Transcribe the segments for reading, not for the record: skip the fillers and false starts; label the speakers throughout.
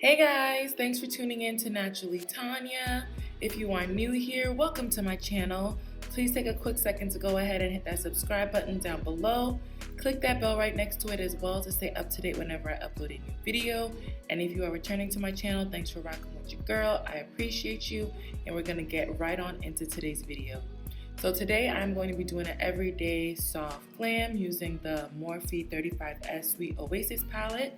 Speaker 1: Hey guys, thanks for tuning in to Naturally Tanya. If you are new here, welcome to my channel. Please take a quick second to go ahead and hit that subscribe button down below. Click that bell right next to it as well to stay up to date whenever I upload a new video. And if you are returning to my channel, thanks for rocking with your girl. I appreciate you, and we're gonna get right on into today's video. So today I'm going to be doing an everyday soft glam using the Morphe 35S Sweet Oasis palette.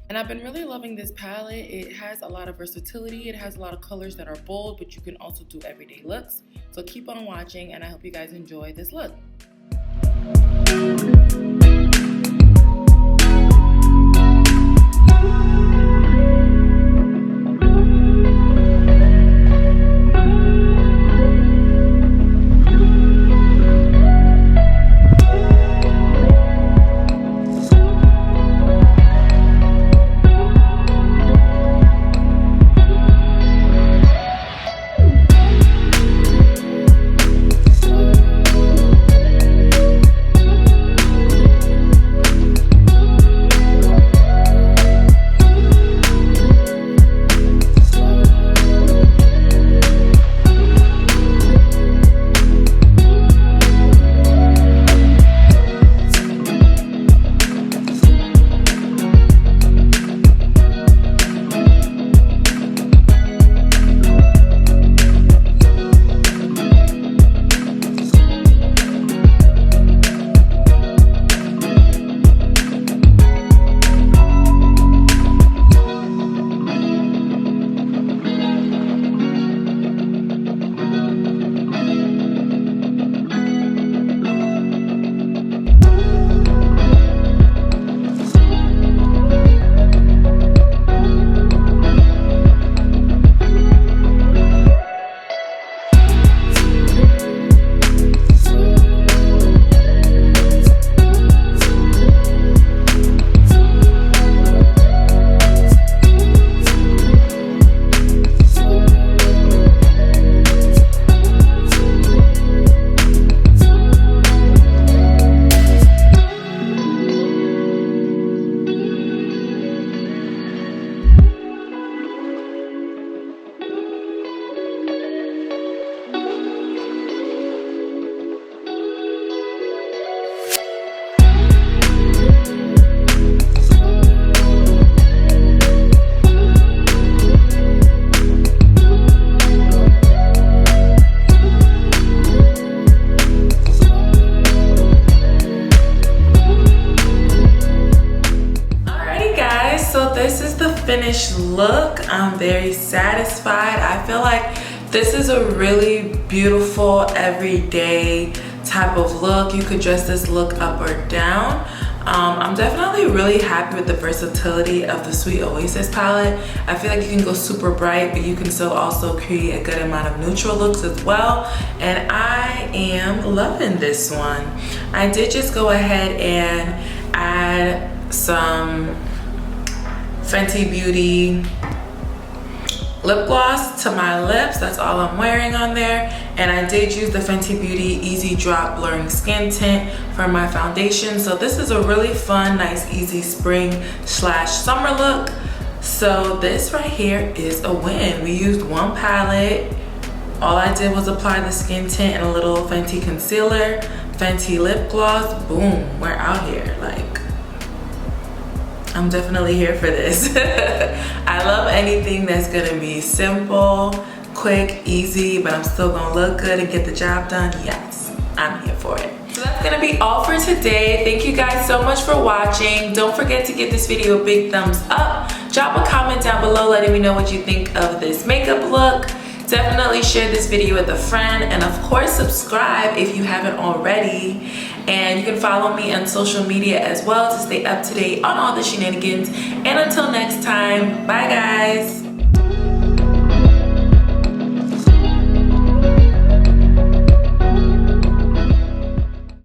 Speaker 1: And I've been really loving this palette. It has a lot of versatility. It has a lot of colors that are bold, but you can also do everyday looks. So keep on watching, and I hope you guys enjoy this look. This is the finished look. I'm very satisfied. I feel like this is a really beautiful everyday type of look. You could dress this look up or down. I'm definitely really happy with the versatility of the Sweet Oasis palette. I feel like you can go super bright, but you can still also create a good amount of neutral looks as well. And I am loving this one. I did just go ahead and add some Fenty Beauty lip gloss to my lips. That's all I'm wearing on there. And I did use the Fenty Beauty Easy Drop Blurring Skin Tint for my foundation. So this is a really fun, nice, easy spring/summer look. So this right here is a win. We used one palette. All I did was apply the skin tint and a little Fenty concealer, Fenty lip gloss. Boom, we're out here. Like, I'm definitely here for this. I love anything that's gonna be simple, quick, easy, but I'm still gonna look good and get the job done. Yes, I'm here for it. So that's gonna be all for today. Thank you guys so much for watching. Don't forget to give this video a big thumbs up. Drop a comment down below letting me know what you think of this makeup look. Definitely share this video with a friend, and of course subscribe if you haven't already. And you can follow me on social media as well to stay up to date on all the shenanigans. And until next time, bye guys.